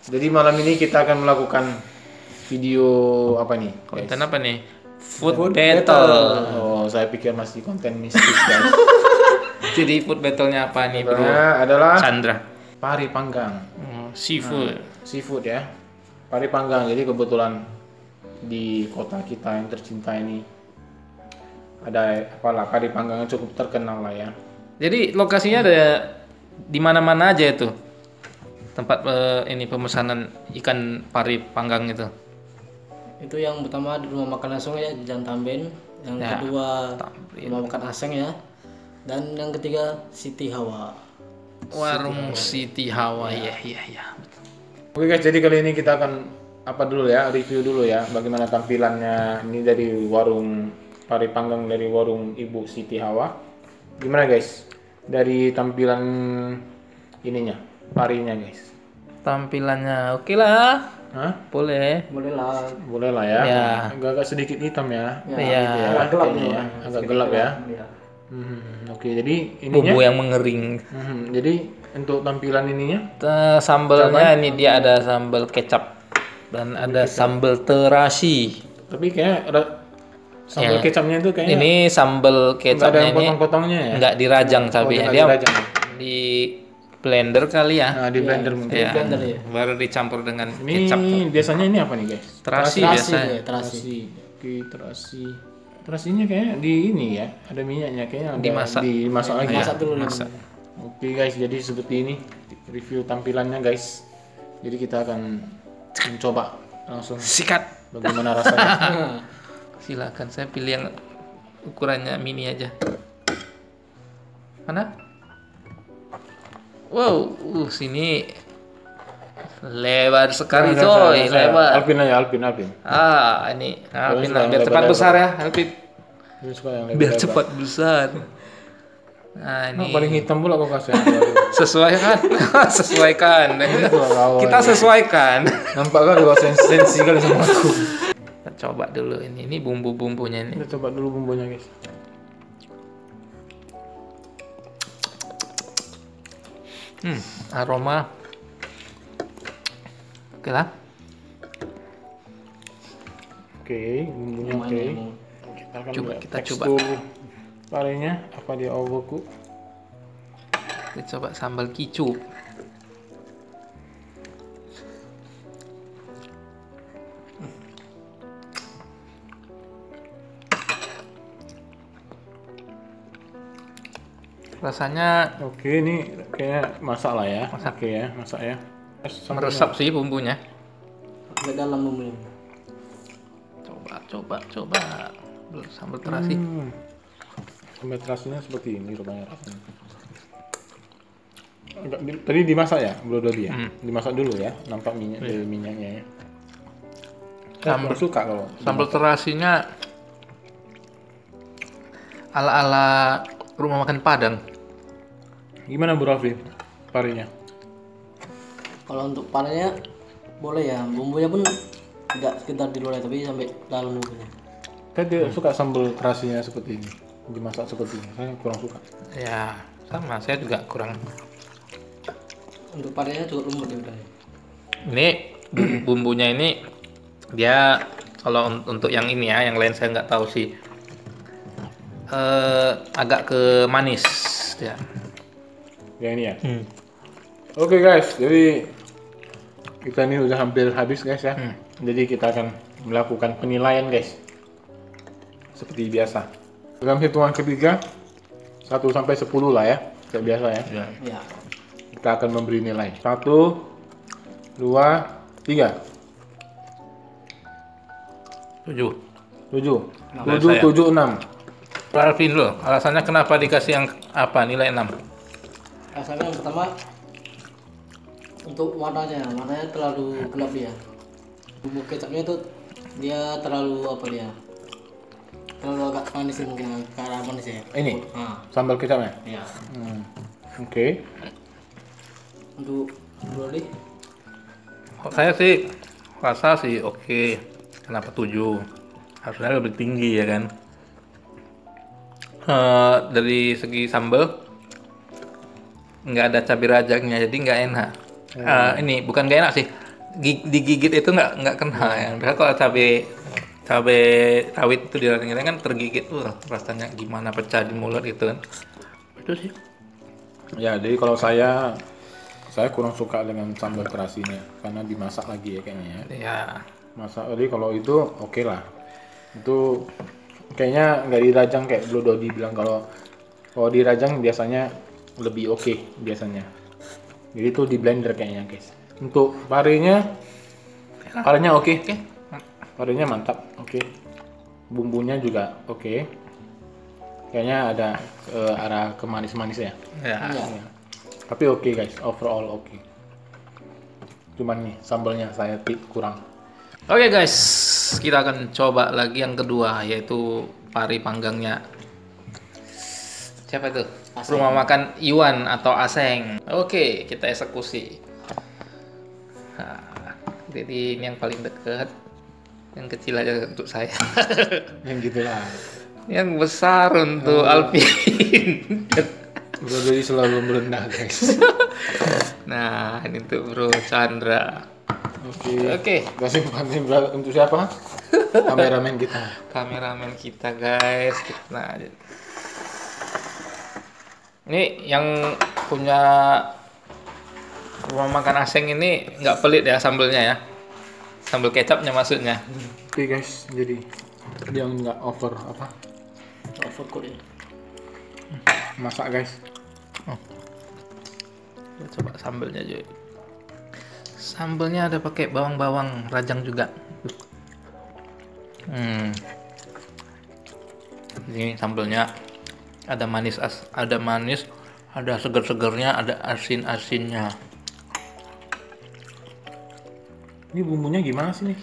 Jadi malam ini kita akan melakukan video apa nih? Konten guys? apa nih? Food battle. Oh, saya pikir masih konten mistis guys. Jadi food battle-nya apa nih, Bro? Contohnya adalah Chandra. pari panggang. Seafood. Seafood ya. Pari panggang. Jadi kebetulan di kota kita yang tercinta ini ada apalah pari panggang yang cukup terkenal lah ya. Jadi lokasinya ada di mana-mana aja itu. Tempat ini pemesanan ikan pari panggang itu. Itu yang pertama di rumah makan Asong ya, di Jalan Tamben. Yang Ya, kedua Tamrin. rumah makan Aseng ya. Dan yang ketiga Siti Hawa. Warung Siti Hawa ya. Oke guys, jadi kali ini kita akan apa dulu ya, review dulu ya bagaimana tampilannya ini dari warung pari panggang dari warung Ibu Siti Hawa. Gimana guys? Dari tampilan ininya, parinya guys. Tampilannya oke lah. Hah? Boleh. Boleh lah. Boleh lah ya. Ya. Agak sedikit hitam ya. Iya. Agak gelap kayaknya nih, ya. Bang. Agak Sedikit gelap ya. Iya. Oke, jadi ininya. Bumbu yang mengering. Jadi untuk tampilan ininya Sambalnya ini dia ada sambal kecap dan ada sambal terasi. tapi kayak sambal Ya. kecapnya itu kayaknya Ini sambal nggak ada kecapnya yang ini potong-potongnya ya. nggak dirajang cabenya, nggak dia dirajang. di blender kali ya. Nah, di blender mungkin. Ya, blender ya. baru dicampur dengan Ini kecap. biasanya ini apa nih guys? Terasi Terasi biasa. ya, terasi. Oke, terasi. Terasinya kayak di ini ya, ada minyaknya kayaknya ada Dimasak. dimasak lagi. Masak dulu nih. masak. Oke guys, jadi seperti ini review tampilannya guys. Jadi kita akan mencoba langsung Sikat. bagaimana rasanya. Silakan, saya pilih yang ukurannya mini aja. Mana? Wow, sini lebar sekali coy, lebar. Alvin aja, Alvin. Ini Kalau Alvin suka yang biar cepat lebar-lebar. besar ya, Alvin. Ini suka yang Biar lebar-lebar. cepat besar. Nah, Nah, ini paling hitam pula kok kasih. sesuaikan, sesuaikan. Kawan. Kita sesuaikan. Nampak kali kau sensi kali sama aku. Kita coba dulu ini bumbu-bumbunya ini. Kita coba dulu bumbunya guys. Aroma. Oke lah. Oke, bumbunya oke. Kita akan Coba, lihat kita tekstur parinya apa dia overcook. Kita coba sambal kicap. Rasanya Oke, ini kayaknya masak lah ya. Masak. Oke ya, masak ya. meresap sih bumbunya. Agak dalam bumbunya. Coba. Sambal terasi. Sambal terasinya seperti ini rupanya rasanya. Tadi dimasak ya, belum tadi ya? Dimasak dulu ya, nampak minyak dari minyaknya ya. Saya kurang suka kalau Sambal terasinya ala-ala rumah makan Padang. gimana Bu Raffi parinya? Kalau untuk panennya boleh ya, bumbunya pun tidak sekedar di luar tapi sampai dalam bumbunya. Saya tidak suka sambal terasinya seperti ini, dimasak seperti ini. Saya kurang suka. Ya, sama. Saya juga kurang. Untuk panennya cukup lembut ya udah. Ini bumbunya ini dia kalau untuk yang ini ya, yang lain saya nggak tahu sih. Agak ke manis ya. Yang ini ya. Oke guys, jadi kita ini udah hampir habis guys ya. Jadi kita akan melakukan penilaian guys. Seperti biasa. Dalam hitungan ketiga 1 sampai 10 lah ya. Kayak biasa ya. Ya. Kita akan memberi nilai 1, 2, 3, 7. 7, Nah, 7, saya. 7, 6. Pak Alvin loh, alasannya kenapa dikasih yang apa nilai 6? Rasanya yang pertama untuk warnanya terlalu gelap dia. Bumbu kecapnya itu dia terlalu apa dia? Terlalu agak manis sih, mungkin ke arah manis ya. Ini Nah, sambal kecapnya. ya. Oke. Untuk broli Saya sih rasa sih oke. Kenapa 7? Harusnya lebih tinggi ya kan? Dari segi sambal nggak ada cabai rajangnya jadi nggak enak. Ini bukan nggak enak sih, digigit itu nggak kena ya. Udah kalau cabai rawit itu direngek kan tergigit tuh rasanya gimana pecah di mulut gitu kan. Itu sih. Ya, jadi kalau saya kurang suka dengan sambal terasinya karena dimasak lagi ya kayaknya ya. Ya. Masak jadi kalau itu oke lah. Itu kayaknya nggak dirajang kayak Bro Dodi bilang kalau dirajang biasanya lebih oke biasanya. Jadi itu di blender kayaknya guys. Untuk parenya oke. Parenya mantap, oke. Bumbunya juga oke. Kayaknya ada arah ke manis-manis ya. Ya. Ya. Tapi oke guys, overall oke. Cuman nih sambalnya saya kurang. Oke guys, kita akan coba lagi yang kedua yaitu pari panggangnya. Siapa itu? Aseng. Rumah makan Iwan atau Aseng. Oke, kita eksekusi. Nah, jadi ini yang paling dekat. Yang kecil aja untuk saya. Yang gitulah. Yang besar untuk Alvin. Bro Dodi selalu merendah guys. Nah, ini untuk Bro Chandra. Oke. Kasih untuk siapa? Kameramen kita. Kameramen kita guys. Nah, ini yang punya rumah makan Aseng ini nggak pelit ya sambelnya ya. Sambal kecapnya maksudnya. Oke guys, jadi yang nggak Overcook ya. masak guys. Kita coba sambelnya juga. Sambelnya ada pakai bawang-bawang rajang juga. Ini sambelnya ada manis, ada seger-segernya, ada asin-asinnya. Ini bumbunya gimana sih nih?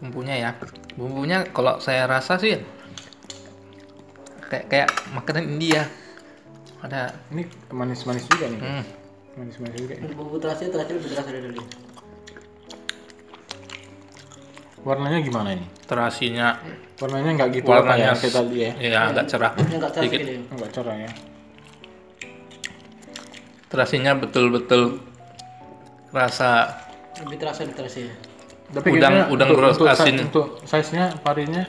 Bumbunya kalau saya rasa sih kayak makanan India. Ada Ini manis-manis juga nih. hmm, Manis-manis juga. Ya. Bumbu terasi lebih terasa dari dulu. Warnanya gimana ini? terasinya Warnanya nggak gitu warnanya kayak tadi ya? ya agak cerah. Enggak terasa Sedikit. gitu. Nggak cerah ya. Terasinya betul-betul rasa Lebih terasa di terasi ya. Tapi Udang- kayaknya udang untuk- gross untuk asin. Untuk size-nya parinya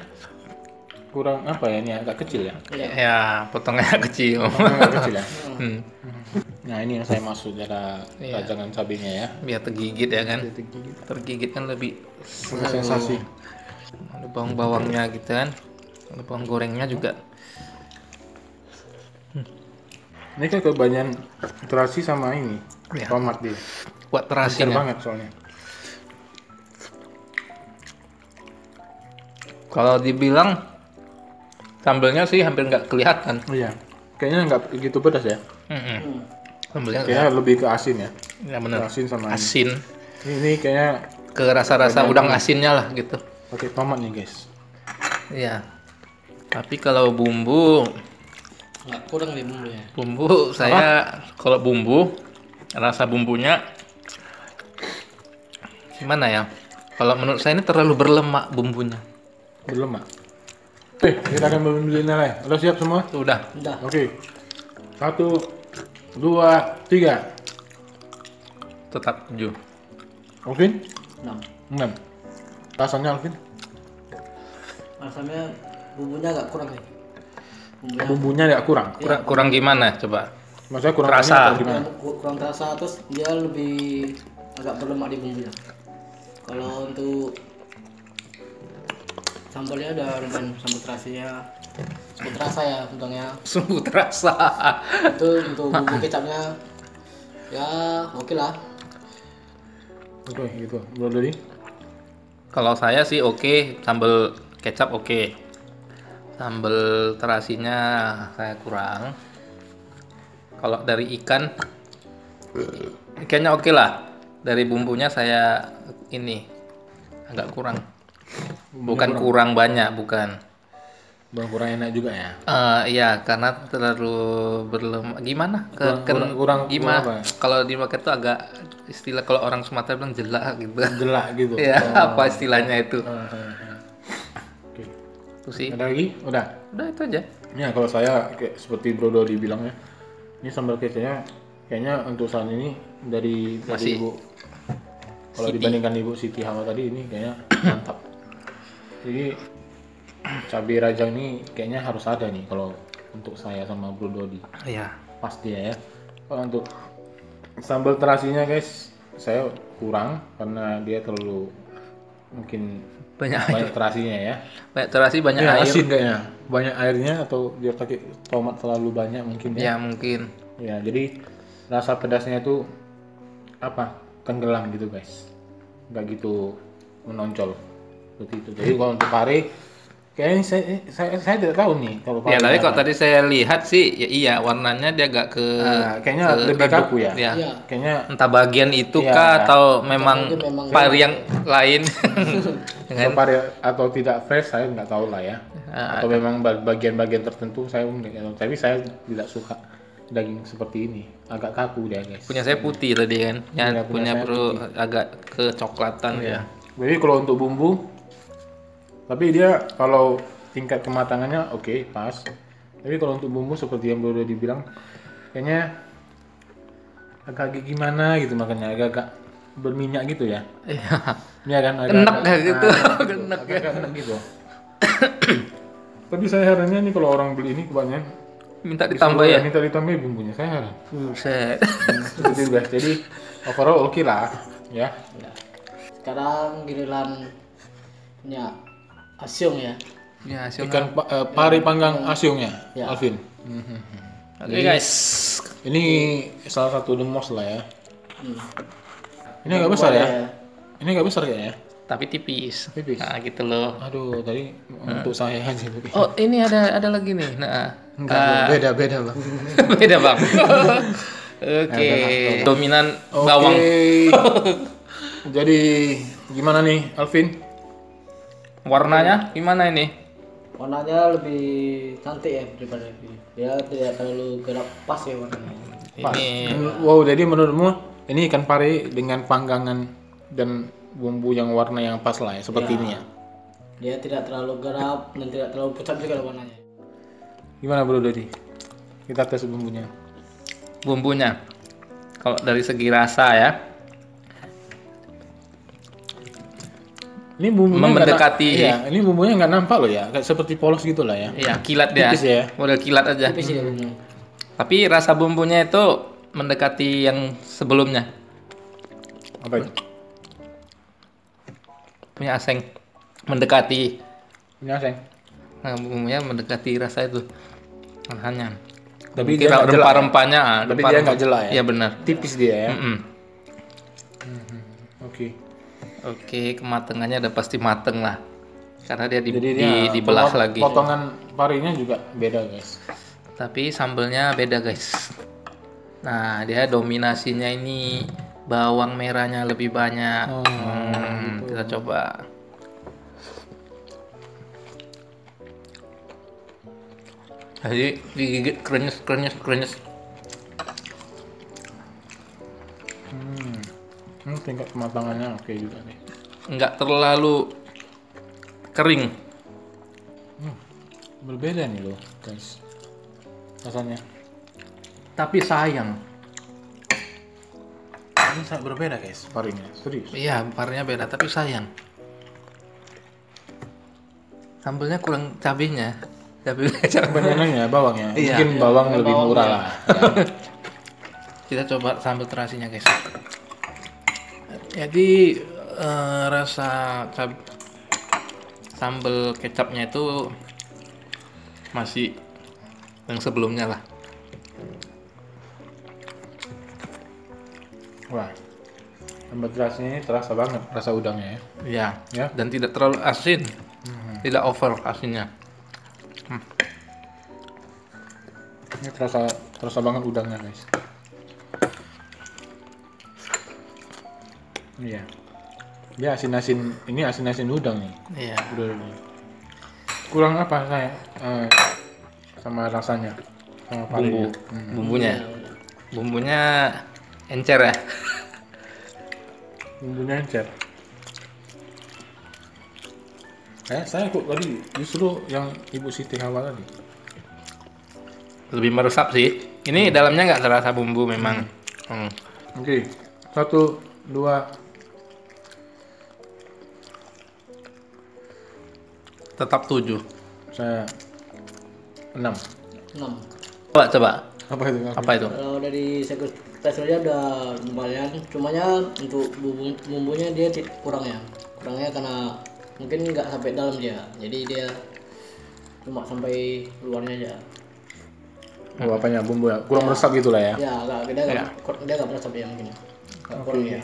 kurang apa ya? Ini agak kecil ya. Iya. ya potongannya kecil. Agak kecil ya. Hmm, Nah ini yang saya maksud cara Iya. rajangan cabenya ya. biar tergigit ya kan. Tergigit kan lebih Punya sensasi. ada bawang-bawangnya gitu kan. Ada bawang gorengnya juga. Ini kan kebanyakan terasi sama ini. Ya. Tomat dia. Buat Kecil terasinya. banget soalnya. Kalau dibilang sambelnya sih hampir nggak kelihatan. Oh iya. Kayaknya nggak begitu pedas ya. Mm-mm. Sambelnya Kayaknya lebih ke asin ya. ya bener. Asin sama ini. Asin. Ini kayaknya Ke rasa-rasa udang asinnya lah gitu. pakai tomat nih guys. Iya. Tapi kalau bumbu Enggak kurang nih bumbunya. Bumbu saya kalau bumbu rasa bumbunya gimana ya? Kalau menurut saya ini terlalu berlemak bumbunya. Berlemak. Oke, kita akan membeli nilai. Udah siap semua? Udah. Udah. Oke. 1, 2, 3. Tetap 7. Alvin? 6. 6. Rasanya Alvin? Rasanya bumbunya agak kurang nih. Bumbunya Bumbunya agak kurang. Kurang gimana coba? Maksudnya kurang Terasa. banyak atau gimana? kurang terasa, terus dia lebih agak berlemak di bumbunya. Kalau untuk sambalnya ada lumayan, sambal terasinya cukup terasa ya untungnya. Sungguh terasa. Itu untuk bumbu kecapnya ya oke lah. Oke, gitu. Bro Dodi? Kalau saya sih oke, sambal kecap oke. Sambal terasinya saya kurang. Kalau dari ikannya oke lah. Dari bumbunya saya ini agak kurang. Bukan kurang banyak, bukan. Kurang enak juga ya. Iya, karena terlalu berlemak. Gimana? Kurang gimana? apa? Kalau dimakan tuh agak istilah kalau orang Sumatera bilang jelak gitu. Gelak gitu. Ya, apa istilahnya itu? Oke. Itu sih. Ada lagi? Udah. Udah itu aja. Ya kalau saya kayak seperti Bro Dodi bilang ya. Ini sambal kecapnya kayaknya untuk saat ini dari Masih Ibu, kalau Siti. dibandingkan Ibu Siti Hawa tadi ini kayaknya mantap. Jadi cabai rajang ini kayaknya harus ada nih kalau untuk saya sama Bro Dodi. Iya. Pasti ya. Kalau untuk sambal terasinya guys, saya kurang karena dia terlalu mungkin Banyak terasinya ya. banyak terasi, banyak Ya, air. asin kayaknya. Banyak airnya atau dia pakai tomat terlalu banyak mungkin ya. Ya mungkin. Ya, jadi rasa pedasnya itu apa? Tenggelam gitu guys. Nggak gitu menonjol. Seperti itu. Jadi kalau untuk pare kayaknya saya tidak tahu nih kalau Ya tapi apa. kok tadi saya lihat sih, ya iya warnanya dia agak ke Kayaknya ke lebih redup. kaku ya. Ya. Iya. Kayaknya Entah bagian itu Iya. kah atau memang Mungkin memang pari yang lain. Dengan pare atau tidak fresh saya nggak tahu lah ya. Ah, Atau memang bagian-bagian tertentu saya nggak tahu. Tapi saya tidak suka daging seperti ini. Agak kaku dia guys. punya saya putih tadi kan. Ya, Iya, punya punya saya bro agak kecoklatan ya. Jadi kalau untuk bumbu, tapi dia kalau tingkat kematangannya oke, pas. Tapi kalau untuk bumbu seperti yang baru dibilang, kayaknya agak gimana gitu makanya agak berminyak gitu ya. Iya. Iya kan? Enak kayak gitu. Enak ya. Agak enak gitu. Tapi saya herannya nih kalau orang beli ini kebanyakan Minta ditambah ya. minta ditambahin bumbunya, saya heran. Buset. Seperti itu guys. Jadi overall oke lah, ya. Ya. Sekarang giliran punya Asyong ya. Ya, Ikan pari panggang asyungnya, Ya. Alvin. Oke guys. Ini salah satu the most lah ya. Hmm. Ini agak besar ya. Boleh. Ini agak besar kayaknya. Tapi tipis. Tipis. Nah, gitu loh. Aduh, tadi untuk saya aja. Oh, ini ada lagi nih. Nah, Enggak, beda bang. beda bang. Oke, dominan bawang. Jadi gimana nih, Alvin? Warnanya gimana ini? Warnanya lebih cantik ya daripada ini. Dia tidak terlalu gelap, pas ya warnanya. Ini Wow, jadi menurutmu ini ikan pari dengan panggangan dan bumbu yang warna yang pas lah ya, seperti Ya. ini ya. Dia tidak terlalu gelap dan tidak terlalu pucat juga warnanya. Gimana Bro Dodi? Kita tes bumbunya. bumbunya. Kalau dari segi rasa ya, Ini bumbunya Mendekati. Iya, ini bumbunya nggak nampak loh ya, kayak seperti polos gitu lah ya. ya kilat dia. Iya. Tipis ya. Model kilat aja. Tipis ya bumbunya. Tapi rasa bumbunya itu mendekati yang sebelumnya. Apa itu? Punya aseng. Mendekati. Ini aseng. Nah, bumbunya mendekati rasa itu. Hanya. Tapi Mungkin dia nggak jelek. rempah-rempahnya. Tapi dia nggak jelek ya? Iya benar. Tipis dia ya. Mm-mm. Oke. Oke, kematangannya udah pasti mateng lah. Karena dia Jadi dia dibelah lagi. Potongan parinya juga beda guys. Tapi sambelnya beda guys. Nah, dia dominasinya ini bawang merahnya lebih banyak. Oh, Kita coba. Jadi digigit krenyes. Tingkat kematangannya oke juga nih. Nggak terlalu kering. Berbeda nih loh guys. Rasanya. Tapi sayang. Ini sangat berbeda guys parinya. Serius. Iya, parnya beda tapi sayang. Sambelnya kurang cabenya. Kebanyakannya bawangnya. Iya. Mungkin bawang lebih bawang murah ya. lah. Kita coba sambal terasinya guys. Jadi rasa sambal kecapnya itu masih yang sebelumnya lah. Wah. Sambal terasinya ini terasa banget rasa udangnya ya. Iya. Ya. Dan tidak terlalu asin. Tidak over asinnya. Ini terasa banget udangnya guys. Iya. Dia asin-asin, ini asin-asin udang nih. Iya. Udah. Kurang apa saya sama rasanya sama parinya. Bumbunya. Bumbunya encer ya. Bumbunya encer. Saya kok tadi justru yang Ibu Siti Hawa tadi. Lebih meresap sih. Ini dalamnya nggak terasa bumbu memang. Oke, 1, 2. Tetap 7. Saya 6. 6. Coba. Apa itu? Apa itu? Kalau dari segi teksturnya udah lumayan, cumanya untuk bumbunya dia kurangnya karena mungkin nggak sampai dalam dia, jadi dia cuma sampai luarnya aja. Oh, apanya bumbu ya? Kurang meresap gitu lah ya? Ya dia nggak meresap ya mungkin. Kurang ya.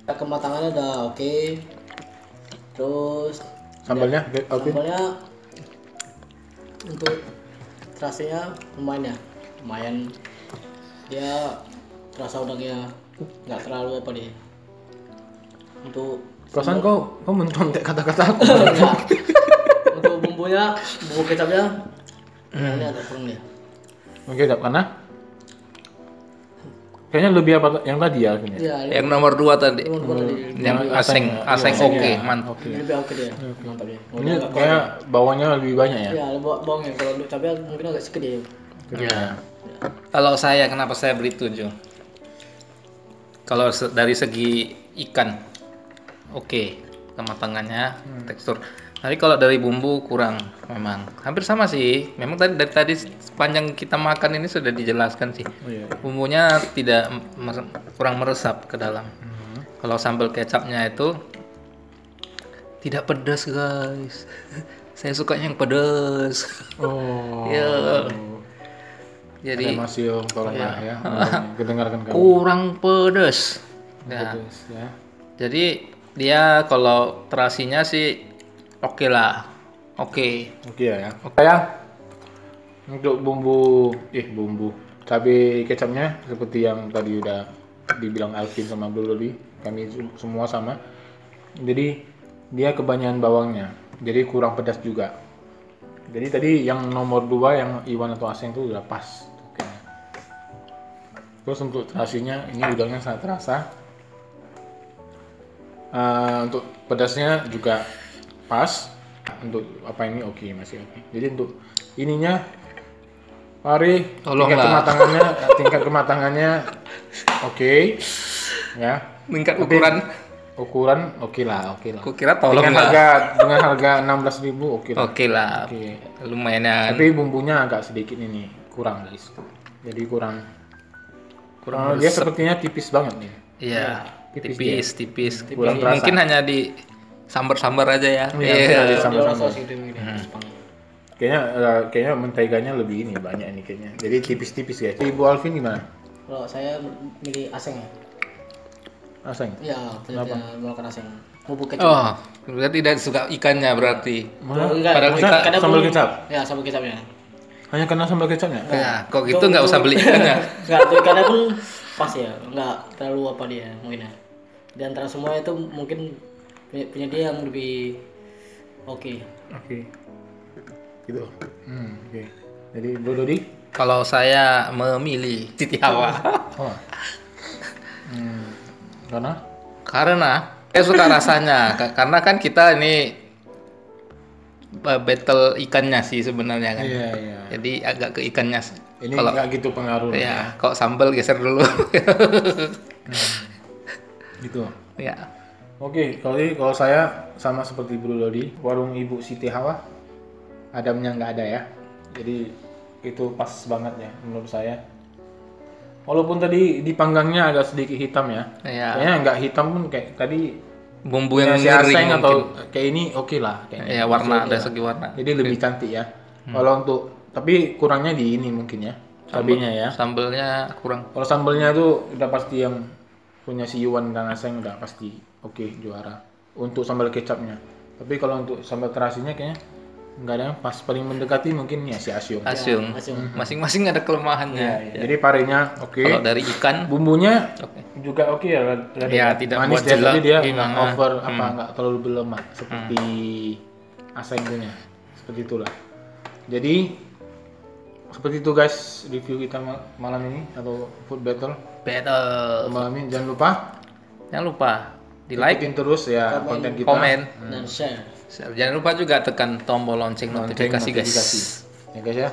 Kematangannya udah oke. Terus Sambalnya oke. sambalnya untuk terasinya lumayan. Dia terasa udangnya nggak terlalu apa deh. Untuk Perasaan kau mencontek kata-kata aku. enggak. Untuk bumbu kecapnya ini agak kurang dia. Oke, karena kayaknya lebih apa yang tadi ya akhirnya. Iya, Yang nomor 2 tadi. Yang aseng Aseng, oke, ya. mantap. Oke. lebih oke dia. Mantap dia. Ini kayak bawangnya lebih banyak ya? Ya, bawangnya kalau untuk cabai mungkin agak sedikit ya. Ya. Kalau saya kenapa saya beri 7? Kalau dari segi ikan, oke, kematangannya, tekstur. Tapi kalau dari bumbu kurang, memang hampir sama sih. Memang dari tadi sepanjang kita makan ini sudah dijelaskan sih. Oh, iya. Bumbunya tidak kurang meresap ke dalam. Kalau sambal kecapnya itu tidak pedas guys. Saya suka yang pedas. Oh. Ya. Jadi Ada masih tolong lah ya. Kedengarkan kamu. kurang pedas. Ya. Pedas, ya. Jadi dia kalau terasinya sih oke lah. Oke. Oke ya. Saya untuk bumbu cabai kecapnya seperti yang tadi udah dibilang Alvin sama Abdul tadi, kami semua sama. Jadi dia kebanyakan bawangnya, jadi kurang pedas juga. Jadi tadi yang nomor 2 yang Iwan atau Aseng itu udah pas. Oke. Terus untuk terasinya ini udangnya sangat terasa. Untuk pedasnya juga pas. Untuk apa ini oke, masih oke. Jadi untuk ininya Pari tingkat kematangannya oke ya. Tingkat Ukuran oke lah. Aku kira tolong dengan lah. harga 16.000 oke lah. Oke lah. Oke. Lumayan ya. Tapi bumbunya agak sedikit ini kurang guys. Jadi kurang dia sepertinya tipis banget nih. Iya. Tipis. Kurang Mungkin terasa. hanya di sambar-sambar aja ya. Iya, di sambar-sambar. Dia rasa gitu mungkin. Kayaknya menteganya lebih ini banyak ini kayaknya. Jadi tipis-tipis guys. Ibu Alvin gimana? Kalau saya milih aseng ya. Aseng. Iya, Kenapa? melakukan aseng. Bumbu kecap. Oh, berarti tidak suka ikannya berarti. Padahal Masa sambal kecap? Ya, sambal kecapnya. Hanya karena sambal kecapnya? Ya, kok gitu nggak usah beli ikannya. Enggak, tuh ikannya pun pas ya. Enggak terlalu apa dia mungkin ya. Di antara semua itu mungkin punya dia yang lebih oke. Oke. Gitu. Oke. Jadi Bro Dodi? Kalau saya memilih Siti Hawa. Oh. Karena saya suka rasanya. Karena kan kita ini battle ikannya sih sebenarnya kan. Iya. Jadi agak ke ikannya. Ini Kalau nggak gitu pengaruh ya, kok sambal geser dulu. Gitu. Ya. Oke, kalau saya sama seperti Bro Dodi, warung Ibu Siti Hawa adamnya nggak ada ya. Jadi itu pas banget ya menurut saya. Walaupun tadi dipanggangnya agak sedikit hitam ya. Iya. Kayaknya nggak hitam pun kayak tadi Bumbu yang si miring aseng atau mungkin. kayak ini oke lah kayaknya. Ya, warna Masih oke dari lah. segi warna. Jadi lebih cantik ya. Kalau untuk tapi kurangnya di ini mungkin ya. Cabenya ya. Sambelnya kurang. Kalau sambalnya itu udah pasti yang punya si Iwan dan Aseng udah pasti oke juara untuk sambal kecapnya. Tapi kalau untuk sambal terasinya kayaknya nggak ada yang pas, paling mendekati mungkin ya si Asyung. Asyung. Masing-masing ada kelemahannya. Jadi parinya oke. Kalau dari ikan Bumbunya oke. juga oke ya. Ya, tidak manis buat dia, jelek, tapi dia gimana. nggak over apa nggak terlalu berlemak seperti Aseng punya. Seperti itulah. Jadi seperti itu guys review kita malam ini atau food battle malam ini. Jangan lupa di like, ikutin terus ya konten kita. komen, Dan share. jangan lupa juga tekan tombol lonceng notifikasi guys. Ya guys ya.